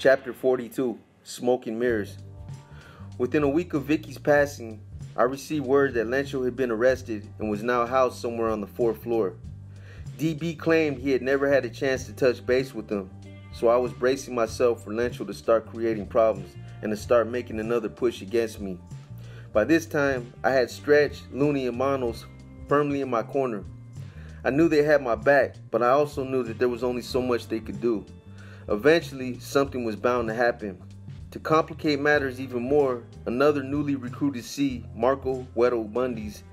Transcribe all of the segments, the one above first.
Chapter 42, Smoke and Mirrors. Within a week of Vicky's passing, I received word that Lencho had been arrested and was now housed somewhere on the 4th floor. DB claimed he had never had a chance to touch base with him, so I was bracing myself for Lencho to start creating problems and to start making another push against me. By this time, I had Stretch, Looney, and Manos firmly in my corner. I knew they had my back, but I also knew that there was only so much they could do. Eventually, something was bound to happen. To complicate matters even more, another newly recruited C, Marco Weddle Bundy's,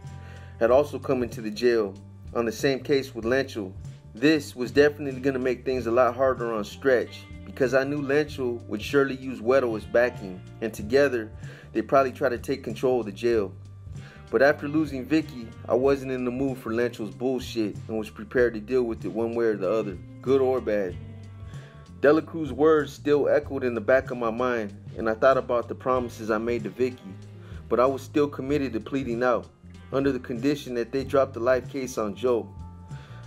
had also come into the jail on the same case with Lencho. This was definitely going to make things a lot harder on Stretch, because I knew Lencho would surely use Weddle as backing, and together, they'd probably try to take control of the jail. But after losing Vicky, I wasn't in the mood for Lencho's bullshit and was prepared to deal with it one way or the other, good or bad. Dela Cruz's words still echoed in the back of my mind, and I thought about the promises I made to Vicky, but I was still committed to pleading out, under the condition that they dropped the life case on Joe.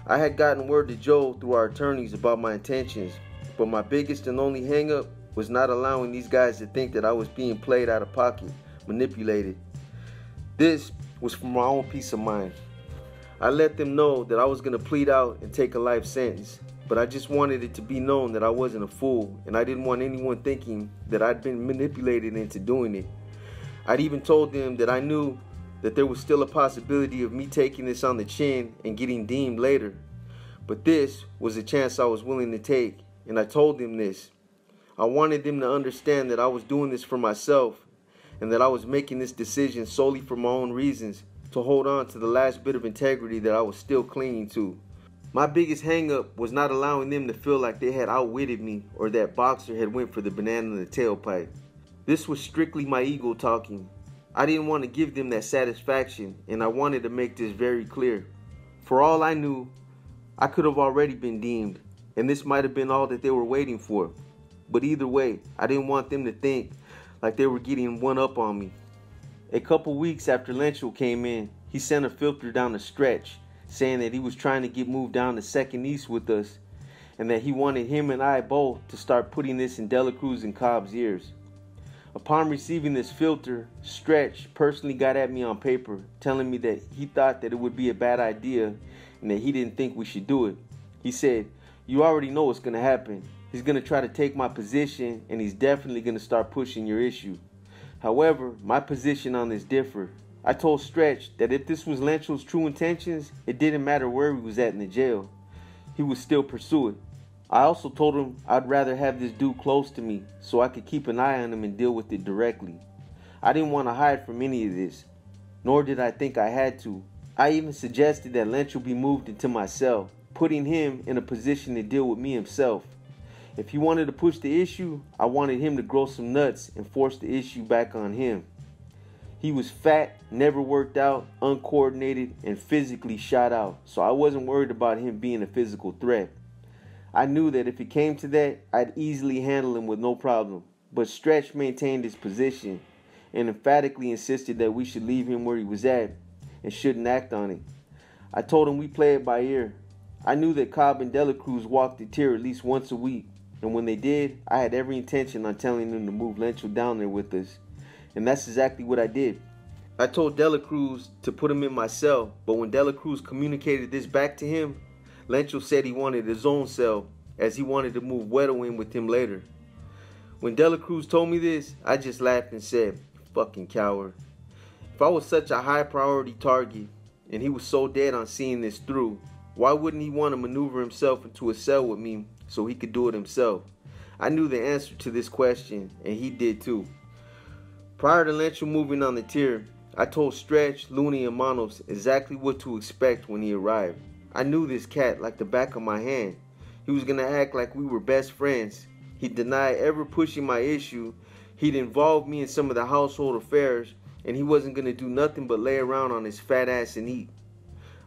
I had gotten word to Joe through our attorneys about my intentions, but my biggest and only hang-up was not allowing these guys to think that I was being played out of pocket, manipulated. This was for my own peace of mind. I let them know that I was going to plead out and take a life sentence, but I just wanted it to be known that I wasn't a fool, and I didn't want anyone thinking that I'd been manipulated into doing it. I'd even told them that I knew that there was still a possibility of me taking this on the chin and getting deemed later. But this was a chance I was willing to take, and I told them this. I wanted them to understand that I was doing this for myself, and that I was making this decision solely for my own reasons, to hold on to the last bit of integrity that I was still clinging to. My biggest hang-up was not allowing them to feel like they had outwitted me or that Boxer had went for the banana in the tailpipe. This was strictly my ego talking. I didn't want to give them that satisfaction, and I wanted to make this very clear. For all I knew, I could have already been deemed, and this might have been all that they were waiting for. But either way, I didn't want them to think like they were getting one up on me. A couple weeks after Lencho came in, he sent a filter down the Stretch, saying that he was trying to get moved down to 2nd East with us, and that he wanted him and I both to start putting this in Dela Cruz and Cobb's ears. Upon receiving this filter, Stretch personally got at me on paper, telling me that he thought that it would be a bad idea and that he didn't think we should do it. He said, "You already know what's going to happen. He's going to try to take my position, and he's definitely going to start pushing your issue." However, my position on this differed. I told Stretch that if this was Lencho's true intentions, it didn't matter where he was at in the jail. He would still pursue it. I also told him I'd rather have this dude close to me so I could keep an eye on him and deal with it directly. I didn't want to hide from any of this, nor did I think I had to. I even suggested that Lencho be moved into my cell, putting him in a position to deal with me himself. If he wanted to push the issue, I wanted him to grow some nuts and force the issue back on him. He was fat, never worked out, uncoordinated, and physically shot out, so I wasn't worried about him being a physical threat. I knew that if it came to that, I'd easily handle him with no problem, but Stretch maintained his position and emphatically insisted that we should leave him where he was at and shouldn't act on it. I told him we play it by ear. I knew that Cobb and Dela Cruz walked the tier at least once a week, and when they did, I had every intention on telling them to move Lencho down there with us. And that's exactly what I did. I told Dela Cruz to put him in my cell, but when Dela Cruz communicated this back to him, Lencho said he wanted his own cell, as he wanted to move Weddle in with him later. When Dela Cruz told me this, I just laughed and said, "Fucking coward." If I was such a high priority target, and he was so dead on seeing this through, why wouldn't he want to maneuver himself into a cell with me so he could do it himself? I knew the answer to this question, and he did too. Prior to Lencho moving on the tier, I told Stretch, Looney, and Manos exactly what to expect when he arrived. I knew this cat like the back of my hand. He was going to act like we were best friends. He'd deny ever pushing my issue. He'd involve me in some of the household affairs, and he wasn't going to do nothing but lay around on his fat ass and eat.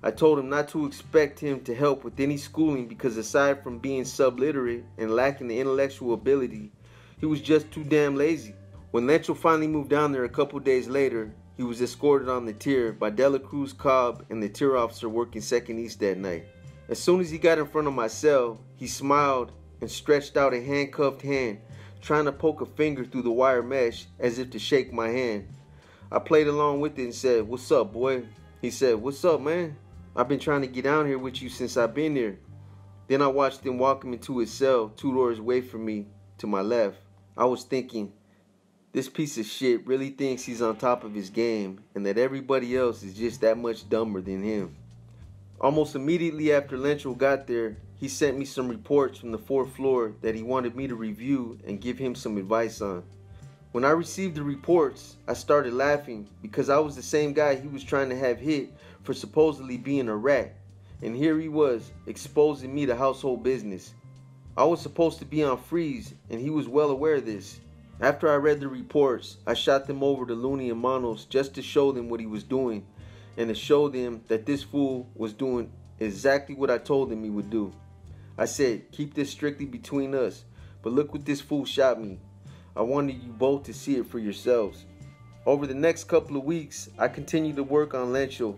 I told him not to expect him to help with any schooling because aside from being subliterate and lacking the intellectual ability, he was just too damn lazy. When Lencho finally moved down there a couple days later, he was escorted on the tier by Dela Cruz, Cobb, and the tier officer working 2nd East that night. As soon as he got in front of my cell, he smiled and stretched out a handcuffed hand, trying to poke a finger through the wire mesh as if to shake my hand. I played along with it and said, "What's up, boy?" He said, "What's up, man? I've been trying to get down here with you since I've been here." Then I watched him walk him into his cell 2 doors away from me to my left. I was thinking, this piece of shit really thinks he's on top of his game and that everybody else is just that much dumber than him. Almost immediately after Lencho got there, he sent me some reports from the 4th floor that he wanted me to review and give him some advice on. When I received the reports, I started laughing because I was the same guy he was trying to have hit for supposedly being a rat. And here he was, exposing me to household business. I was supposed to be on freeze, and he was well aware of this. After I read the reports, I shot them over to Looney and Manos just to show them what he was doing, and to show them that this fool was doing exactly what I told him he would do. I said, "Keep this strictly between us, but look what this fool shot me. I wanted you both to see it for yourselves." Over the next couple of weeks, I continued to work on Lencho,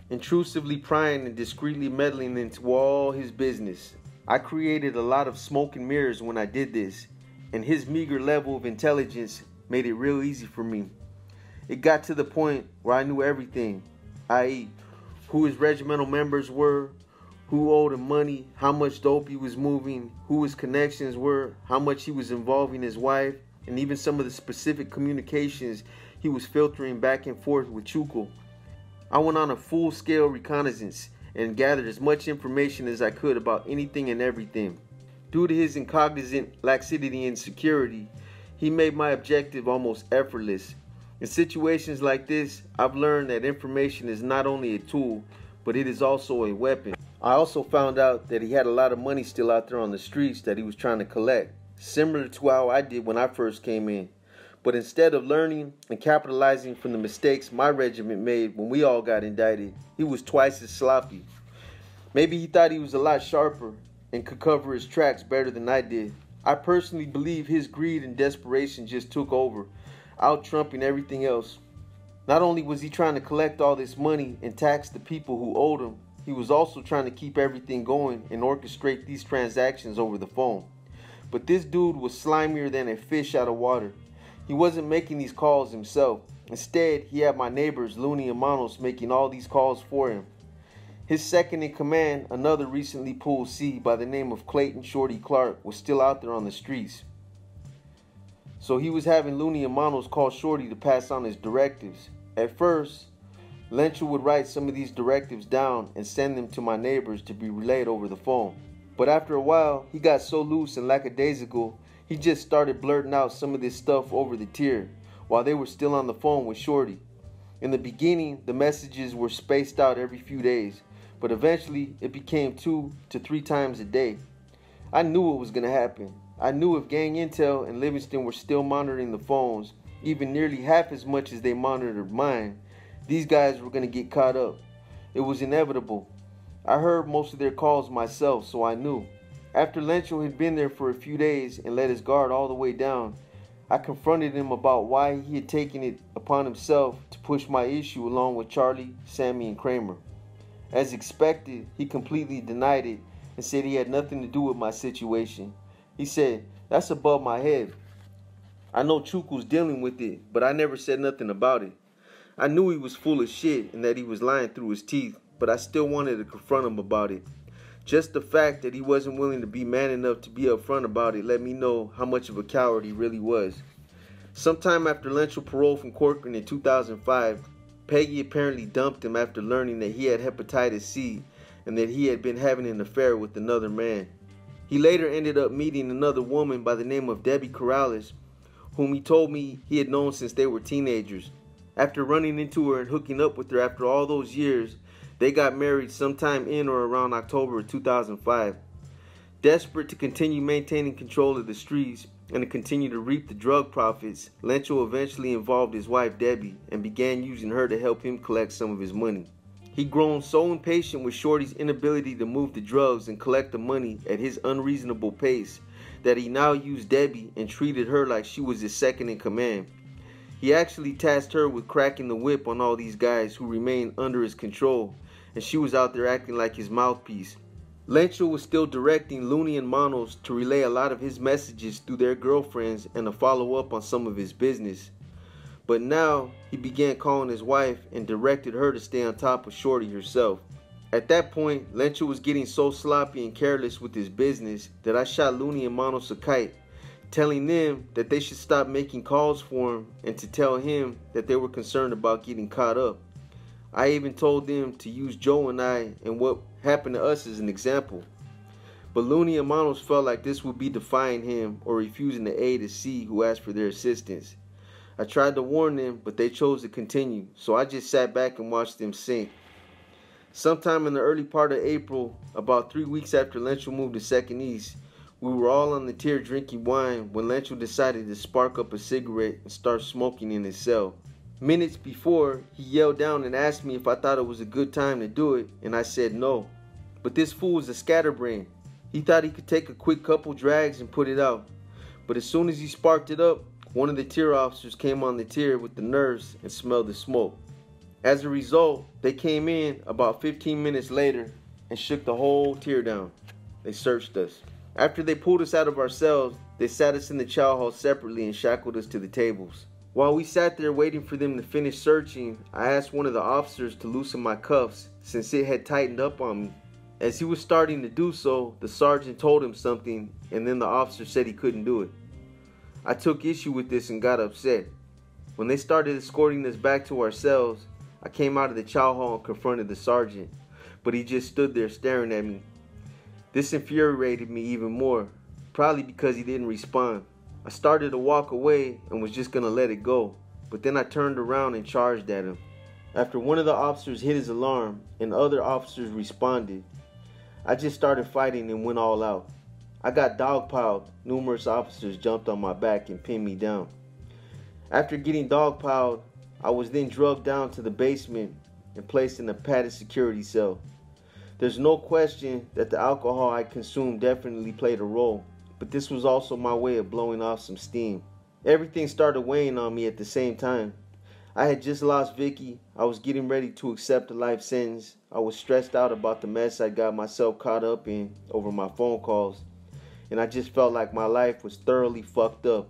intrusively prying and discreetly meddling into all his business. I created a lot of smoke and mirrors when I did this, and his meager level of intelligence made it real easy for me. It got to the point where I knew everything, i.e., who his regimental members were, who owed him money, how much dope he was moving, who his connections were, how much he was involving his wife, and even some of the specific communications he was filtering back and forth with Chuco. I went on a full-scale reconnaissance and gathered as much information as I could about anything and everything. Due to his incognizant laxity and security, he made my objective almost effortless. In situations like this, I've learned that information is not only a tool, but it is also a weapon. I also found out that he had a lot of money still out there on the streets that he was trying to collect, similar to how I did when I first came in. But instead of learning and capitalizing from the mistakes my regiment made when we all got indicted, he was twice as sloppy. Maybe he thought he was a lot sharper and could cover his tracks better than I did. I personally believe his greed and desperation just took over, out-trumping everything else. Not only was he trying to collect all this money and tax the people who owed him, he was also trying to keep everything going and orchestrate these transactions over the phone. But this dude was slimier than a fish out of water. He wasn't making these calls himself. Instead, he had my neighbors, Looney and Manos, making all these calls for him. His second in command, another recently pulled C by the name of Clayton Shorty Clark, was still out there on the streets. So he was having Looney and Manos call Shorty to pass on his directives. At first, Lencho would write some of these directives down and send them to my neighbors to be relayed over the phone. But after a while, he got so loose and lackadaisical, he just started blurting out some of this stuff over the tier while they were still on the phone with Shorty. In the beginning, the messages were spaced out every few days, but eventually it became 2 to 3 times a day. I knew what was going to happen. I knew if Gang Intel and Livingston were still monitoring the phones, even nearly half as much as they monitored mine, these guys were going to get caught up. It was inevitable. I heard most of their calls myself, so I knew. After Lencho had been there for a few days and let his guard all the way down, I confronted him about why he had taken it upon himself to push my issue along with Charlie, Sammy, and Kramer. As expected, he completely denied it and said he had nothing to do with my situation. He said, "That's above my head. I know Chuco's dealing with it, but I never said nothing about it." I knew he was full of shit and that he was lying through his teeth, but I still wanted to confront him about it. Just the fact that he wasn't willing to be man enough to be upfront about it let me know how much of a coward he really was. Sometime after Lencho paroled from Corcoran in 2005, Peggy apparently dumped him after learning that he had hepatitis C and that he had been having an affair with another man. He later ended up meeting another woman by the name of Debbie Corrales, whom he told me he had known since they were teenagers. After running into her and hooking up with her after all those years, they got married sometime in or around October of 2005. Desperate to continue maintaining control of the streets and to continue to reap the drug profits, Lencho eventually involved his wife Debbie and began using her to help him collect some of his money. He'd grown so impatient with Shorty's inability to move the drugs and collect the money at his unreasonable pace that he now used Debbie and treated her like she was his second in command. He actually tasked her with cracking the whip on all these guys who remained under his control, and she was out there acting like his mouthpiece. Lencho was still directing Looney and Manos to relay a lot of his messages through their girlfriends and to follow up on some of his business. But now he began calling his wife and directed her to stay on top of Shorty herself. At that point, Lencho was getting so sloppy and careless with his business that I shot Looney and Manos a kite, telling them that they should stop making calls for him and to tell him that they were concerned about getting caught up. I even told them to use Joe and I and what happened to us as an example. But Looney and Manos felt like this would be defying him or refusing to aid a C who asked for their assistance. I tried to warn them, but they chose to continue, so I just sat back and watched them sink. Sometime in the early part of April, about 3 weeks after Lencho moved to Second East, we were all on the tier drinking wine when Lencho decided to spark up a cigarette and start smoking in his cell. Minutes before, he yelled down and asked me if I thought it was a good time to do it, and I said no. But this fool was a scatterbrain. He thought he could take a quick couple drags and put it out. But as soon as he sparked it up, one of the tier officers came on the tier with the nerves and smelled the smoke. As a result, they came in about 15 minutes later and shook the whole tier down. They searched us. After they pulled us out of our cells, they sat us in the chow hall separately and shackled us to the tables. While we sat there waiting for them to finish searching, I asked one of the officers to loosen my cuffs since it had tightened up on me. As he was starting to do so, the sergeant told him something, and then the officer said he couldn't do it. I took issue with this and got upset. When they started escorting us back to our cells, I came out of the chow hall and confronted the sergeant, but he just stood there staring at me. This infuriated me even more, probably because he didn't respond. I started to walk away and was just gonna let it go, but then I turned around and charged at him. After one of the officers hit his alarm and other officers responded, I just started fighting and went all out. I got dogpiled. Numerous officers jumped on my back and pinned me down. After getting dogpiled, I was then drugged down to the basement and placed in a padded security cell. There's no question that the alcohol I consumed definitely played a role, but this was also my way of blowing off some steam. Everything started weighing on me at the same time. I had just lost Vicky. I was getting ready to accept a life sentence. I was stressed out about the mess I got myself caught up in over my phone calls, and I just felt like my life was thoroughly fucked up.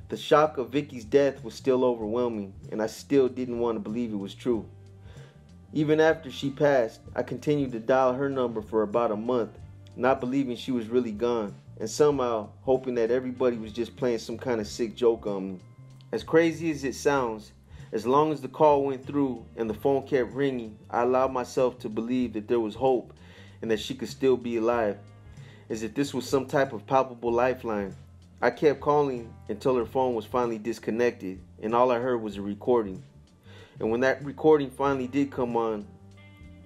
The shock of Vicky's death was still overwhelming, and I still didn't want to believe it was true. Even after she passed, I continued to dial her number for about a month, not believing she was really gone, and somehow hoping that everybody was just playing some kind of sick joke on me. As crazy as it sounds, as long as the call went through and the phone kept ringing, I allowed myself to believe that there was hope and that she could still be alive, as if this was some type of palpable lifeline. I kept calling until her phone was finally disconnected, and all I heard was a recording. And when that recording finally did come on,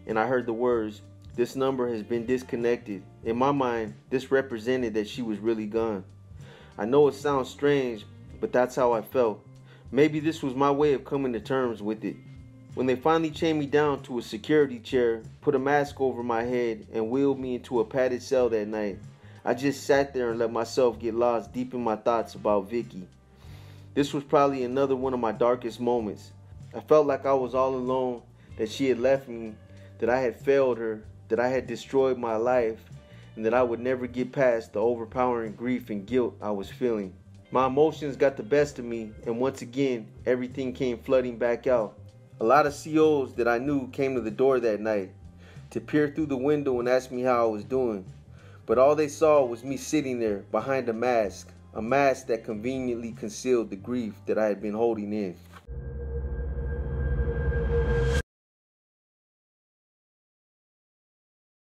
and I heard the words, "This number has been disconnected," in my mind, this represented that she was really gone. I know it sounds strange, but that's how I felt. Maybe this was my way of coming to terms with it. When they finally chained me down to a security chair, put a mask over my head, and wheeled me into a padded cell that night, I just sat there and let myself get lost deep in my thoughts about Vicky. This was probably another one of my darkest moments. I felt like I was all alone, that she had left me, that I had failed her, that I had destroyed my life, and that I would never get past the overpowering grief and guilt I was feeling. My emotions got the best of me, and once again, everything came flooding back out. A lot of COs that I knew came to the door that night to peer through the window and ask me how I was doing. But all they saw was me sitting there behind a mask that conveniently concealed the grief that I had been holding in.